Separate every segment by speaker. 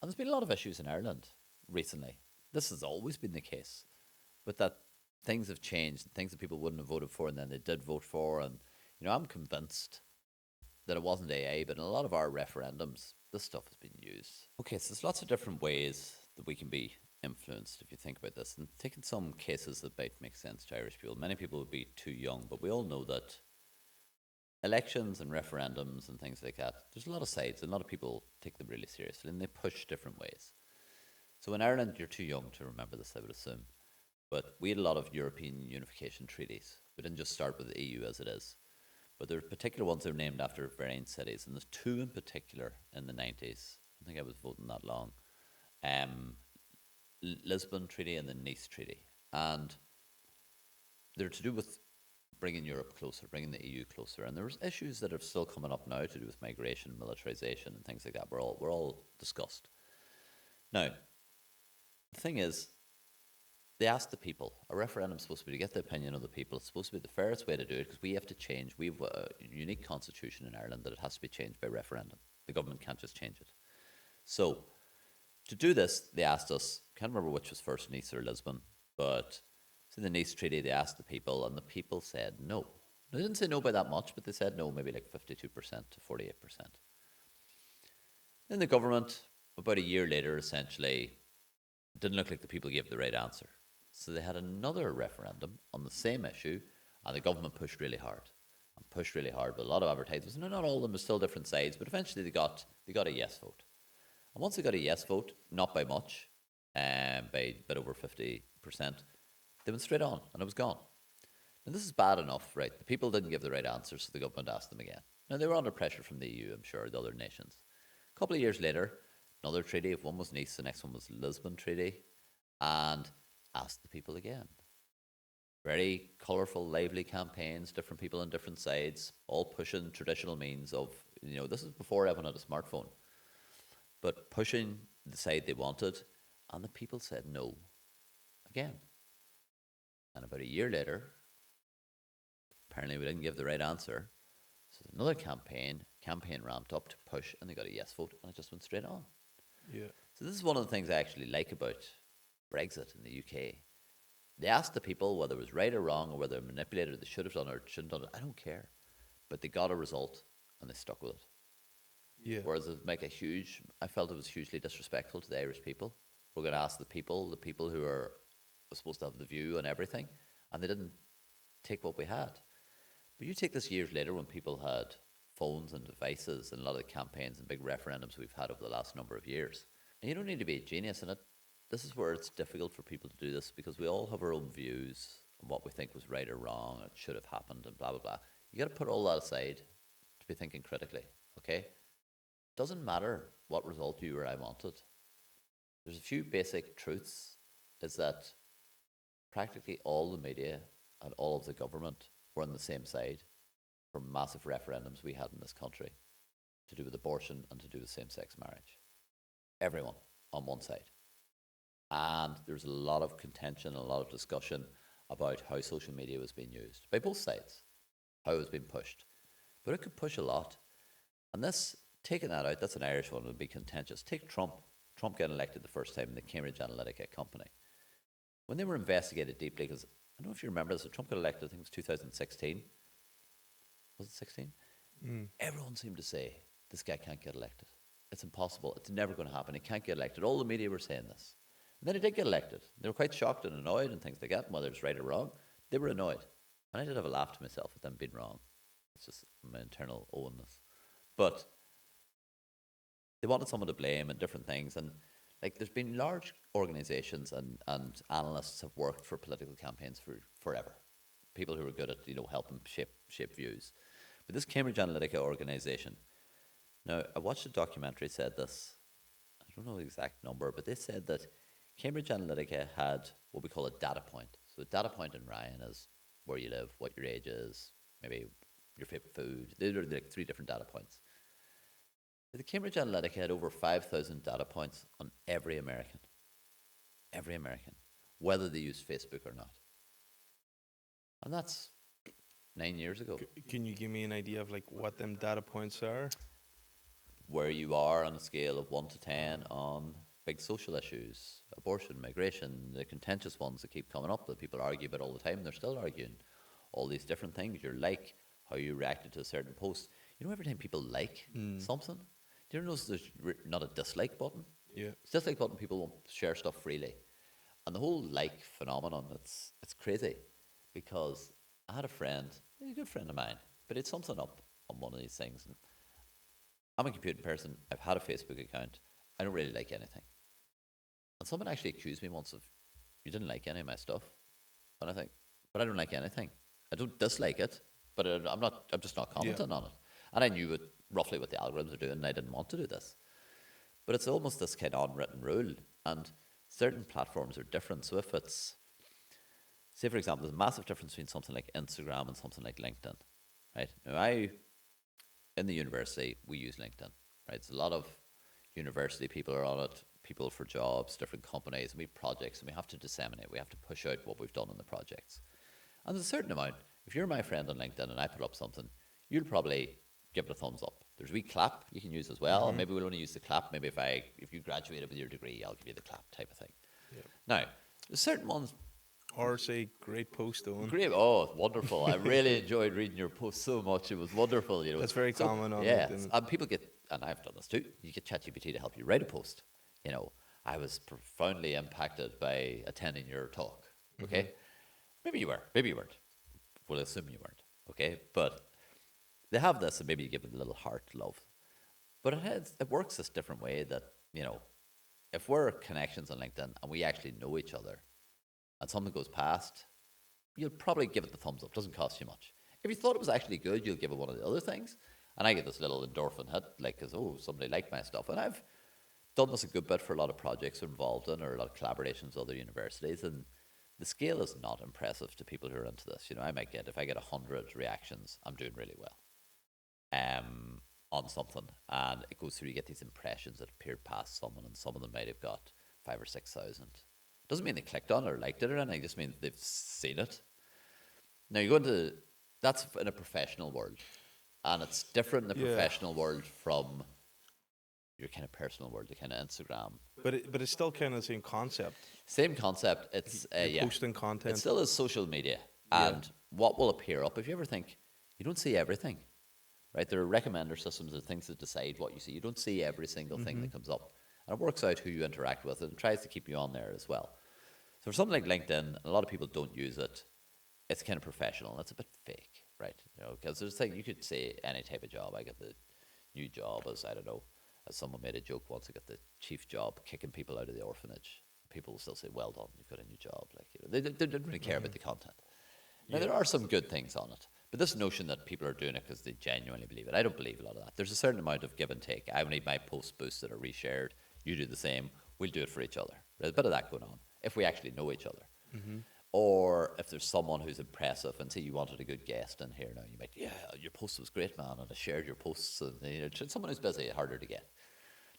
Speaker 1: And there's been a lot of issues in Ireland recently. This has always been the case, but that things have changed, things that people wouldn't have voted for and then they did vote for. And, I'm convinced that it wasn't AA, but in a lot of our referendums, this stuff has been used. Okay, so there's lots of different ways that we can be influenced if you think about this. And taking some cases that might make sense to Irish people, many people would be too young, but we all know that elections and referendums and things like that, there's a lot of sides, and a lot of people take them really seriously, and they push different ways. So in Ireland, you're too young to remember this, I would assume, but we had a lot of European unification treaties. We didn't just start with the EU as it is, but there are particular ones that are named after varying cities, and there's two in particular in the 90s. I think I was voting that long. Lisbon Treaty and the Nice Treaty. And they're to do with bringing Europe closer, bringing the EU closer. And there's issues that are still coming up now to do with migration, militarization, and things like that. We're all discussed. Now, the thing is, they asked the people. A referendum is supposed to be to get the opinion of the people. It's supposed to be the fairest way to do it because we have to change. We have a unique constitution in Ireland that it has to be changed by referendum. The government can't just change it. So, to do this, they asked us, can't remember which was first, Nice or Lisbon, but in the Nice Treaty, they asked the people, and the people said no. They didn't say no by that much, but they said no, maybe like 52% to 48%. Then the government, about a year later, essentially, it didn't look like the people gave the right answer. So they had another referendum on the same issue, and the government pushed really hard. But a lot of advertisers, no, not all of them, there's still different sides, but eventually they got a yes vote. And once they got a yes vote, not by much, by a bit over 50%, they went straight on, and it was gone. And this is bad enough, right? The people didn't give the right answer, so the government asked them again. Now, they were under pressure from the EU, I'm sure, the other nations. A couple of years later, another treaty, if one was Nice, the next one was Lisbon Treaty, and asked the people again. Very colourful, lively campaigns, different people on different sides, all pushing traditional means of, this is before everyone had a smartphone, but pushing the side they wanted, and the people said no again. And about a year later, apparently we didn't give the right answer, so another campaign ramped up to push, and they got a yes vote, and it just went straight on.
Speaker 2: Yeah.
Speaker 1: So this is one of the things I actually like about Brexit in the UK. They asked the people whether it was right or wrong, or whether they manipulated it, they should have done it or shouldn't have done it. I don't care. But they got a result, and they stuck with it.
Speaker 2: Yeah.
Speaker 1: Whereas I felt it was hugely disrespectful to the Irish people. We're going to ask the people who are supposed to have the view on everything, and they didn't take what we had. But you take this years later when people had phones and devices and a lot of the campaigns and big referendums we've had over the last number of years. And you don't need to be a genius in it. This is where it's difficult for people to do this because we all have our own views on what we think was right or wrong, it should have happened, and blah, blah, blah. You got to put all that aside to be thinking critically, okay? Doesn't matter what result you or I wanted. There's a few basic truths, is that practically all the media and all of the government were on the same side for massive referendums we had in this country to do with abortion and to do with same-sex marriage. Everyone on one side. And there's a lot of contention, a lot of discussion about how social media was being used by both sides, how it was being pushed. But it could push a lot. And this, taking that out, that's an Irish one, would be contentious. Take Trump. Trump got elected the first time in the Cambridge Analytica company. When they were investigated deeply, because I don't know if you remember this, so Trump got elected, I think it was 2016. Was it 16? Everyone seemed to say, this guy can't get elected. It's impossible. It's never going to happen. He can't get elected. All the media were saying this. And then he did get elected. They were quite shocked and annoyed and things like that, whether it's right or wrong. They were annoyed. And I did have a laugh to myself at them being wrong. It's just my internal ownness. But they wanted someone to blame and different things. And there's been large organisations and analysts have worked for political campaigns for forever. People who are good at, helping shape views. But this Cambridge Analytica organisation, now I watched a documentary said this, I don't know the exact number, but they said that Cambridge Analytica had what we call a data point. So a data point in Ryan is where you live, what your age is, maybe your favourite food. These are three different data points. But the Cambridge Analytica had over 5,000 data points on every American, whether they use Facebook or not. And that's 9 years ago.
Speaker 2: Can you give me an idea of what them data points are?
Speaker 1: where you are on a scale of 1 to 10 on big social issues, abortion, migration, the contentious ones that keep coming up that people argue about all the time. They're still arguing all these different things. Your like, how you reacted to a certain post. You know, every time people like something, do you ever notice there's not a dislike button?
Speaker 2: Yeah.
Speaker 1: It's dislike button, people won't share stuff freely. And the whole like phenomenon, it's crazy. Because I had a friend, he's a good friend of mine, but it's something up on one of these things. And I'm a computing person. I've had a Facebook account. I don't really like anything. And someone actually accused me once of, you didn't like any of my stuff. And I think, but I don't like anything. I don't dislike it, but I'm just not commenting on it. And I knew roughly what the algorithms are doing, and I didn't want to do this. But it's almost this kind of unwritten rule. And certain platforms are different. So if it's, say for example, there's a massive difference between something like Instagram and something like LinkedIn, right? Now in the university, we use LinkedIn, right? There's a lot of university people are on it, people for jobs, different companies, and we have projects, and we have to disseminate, we have to push out what we've done in the projects. And there's a certain amount, if you're my friend on LinkedIn and I put up something, you'll probably give it a thumbs up. There's a wee clap you can use as well, and maybe we'll only use the clap, maybe if you graduated with your degree, I'll give you the clap type of thing. Now, there's certain ones.
Speaker 2: Or say, great post, Owen.
Speaker 1: Great, oh, wonderful. I really enjoyed reading your post so much. It was wonderful. You know,
Speaker 2: That's very common on
Speaker 1: yeah,
Speaker 2: LinkedIn.
Speaker 1: and people get, and I've done this too. You get ChatGPT to help you write a post. You know, I was profoundly impacted by attending your talk. Okay, maybe you were, maybe you weren't. We'll assume you weren't. Okay, but they have this, and maybe you give it a little heart love. But it works this different way that, you know, if we're connections on LinkedIn and we actually know each other, and something goes past, you'll probably give it the thumbs up. It doesn't cost you much. If you thought it was actually good, you'll give it one of the other things. And I get this little endorphin hit, like, because, oh, somebody liked my stuff. And I've done this a good bit for a lot of projects we're involved in, or a lot of collaborations with other universities. And the scale is not impressive to people who are into this. You know, if I get 100 reactions, I'm doing really well on something. And it goes through, you get these impressions that appear past someone, and some of them might have got 5,000 or 6,000. Doesn't mean they clicked on it or liked it or anything, it just means they've seen it. Now you go into, that's in a professional world, and it's different in the professional world from your kind of personal world, the kind of Instagram.
Speaker 2: But it's still kind of the same concept.
Speaker 1: Same concept. It's
Speaker 2: posting content.
Speaker 1: It still is social media, and what will appear up. If you ever think, you don't see everything, right? There are recommender systems and things that decide what you see. You don't see every single thing that comes up. And it works out who you interact with, and it tries to keep you on there as well. So for something like LinkedIn, a lot of people don't use it. It's kind of professional, and it's a bit fake, right? You know, because there's thing you could say any type of job. I get the new job as, I don't know, as someone made a joke once, I got the chief job kicking people out of the orphanage. People will still say, well done, you've got a new job. Like, you know, they don't really care about the content. Now, there are some good things on it. But this notion that people are doing it because they genuinely believe it, I don't believe a lot of that. There's a certain amount of give and take. I need my posts boosted or reshared. You do the same. We'll do it for each other. There's a bit of that going on if we actually know each other. Or if there's someone who's impressive, and say you wanted a good guest in here now, you might, your post was great, man, and I shared your posts. And, you know, someone who's busy, harder to get.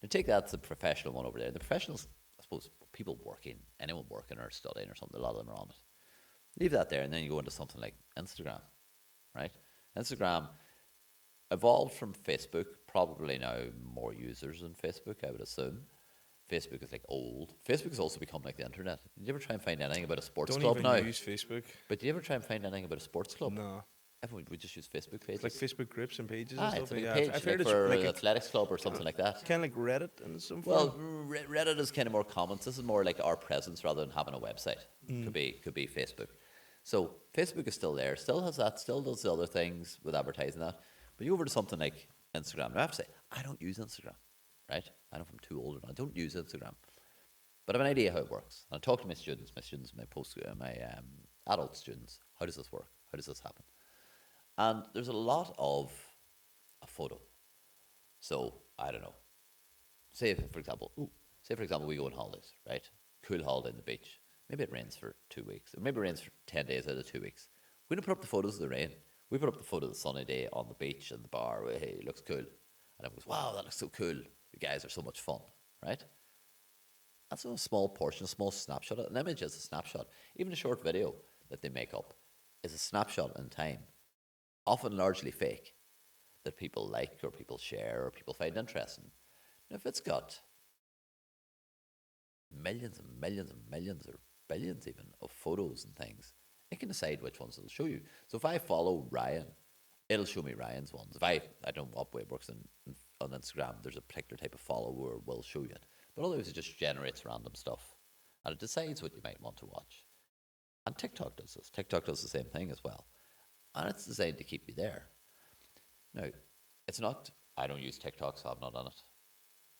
Speaker 1: Now take that to the professional one over there. The professionals, I suppose, people working, anyone working or studying or something, a lot of them are on it. Leave that there, and then you go into something like Instagram, right? Instagram evolved from Facebook, probably now more users than Facebook, I would assume. Facebook is like old. Facebook has also become like the internet. Did you ever try and find anything about a sports club now?
Speaker 2: Don't even use Facebook.
Speaker 1: But do you ever try and find anything about a sports club?
Speaker 2: No.
Speaker 1: Everyone would just use Facebook pages.
Speaker 2: It's like Facebook groups and pages and
Speaker 1: Ah,
Speaker 2: stuff.
Speaker 1: it's like
Speaker 2: Yeah,
Speaker 1: a page,
Speaker 2: I've
Speaker 1: like
Speaker 2: heard
Speaker 1: for
Speaker 2: it's
Speaker 1: an athletics club or something like that.
Speaker 2: kind of like Reddit and some
Speaker 1: Well,
Speaker 2: form.
Speaker 1: Reddit is kind of more common. This is more like our presence rather than having a website. Could be Facebook. So Facebook is still there, still has that, still does the other things with advertising that. But you go over to something like Instagram. Now I have to say, I don't use Instagram, right? I don't know if I'm too old or not. I don't use Instagram. But I have an idea how it works. And I talk to my students, my adult students. How does this work? How does this happen? And there's a lot of a photo. So, I don't know. Say, for example, we go on holidays, right? Cool holiday on the beach. Maybe it rains for 2 weeks. Or maybe it rains for 10 days out of 2 weeks. We don't put up the photos of the rain. We put up the photo of the sunny day on the beach and the bar. Where, hey, it looks cool. And everyone goes, wow, that looks so cool. The guys are so much fun, right? That's a small portion, a small snapshot. An image is a snapshot. Even a short video that they make up is a snapshot in time, often largely fake. that people like or people share or people find interesting. Now, if it's got millions and millions and millions or billions even of photos and things, it can decide which ones it'll show you. So if I follow Ryan, it'll show me Ryan's ones. If I don't know what way it works on Instagram, there's a particular type of follower will show you it. But otherwise, it just generates random stuff and it decides what you might want to watch. And TikTok does this. TikTok does the same thing as well. And it's designed to keep you there. Now, it's not, I don't use TikTok, so I'm not on it.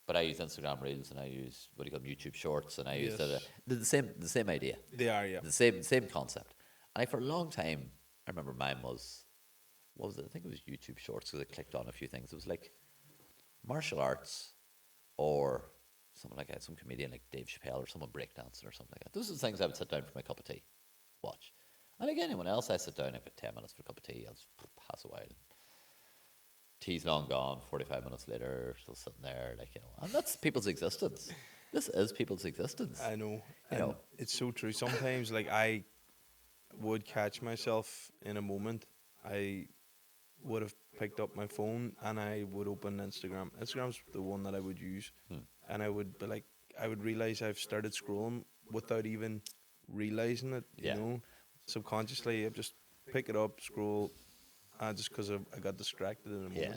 Speaker 1: But I use Instagram Reels and I use what do you call them, YouTube Shorts, and I use the same idea.
Speaker 2: They are, yeah.
Speaker 1: The same concept. And for a long time, I remember mine was, what was it? I think it was YouTube Shorts because I clicked on a few things. It was like martial arts or something like that, some comedian like Dave Chappelle or someone breakdancing or something like that. Those are the things I would sit down for my cup of tea, watch. And like anyone else, I sit down for 10 minutes for a cup of tea. I'll just pass a while. Tea's long gone, 45 minutes later, still sitting there, like, you know. And that's people's existence. This is people's existence.
Speaker 2: I know.
Speaker 1: You know.
Speaker 2: It's so true. Sometimes, like, I would catch myself in a moment. I would have picked up my phone and I would open Instagram. Instagram's the one that I would use. And I would be like, I would realize I've started scrolling without even realizing it, you know. Subconsciously, I just pick it up, scroll, just because I got distracted in a moment.
Speaker 1: Yeah.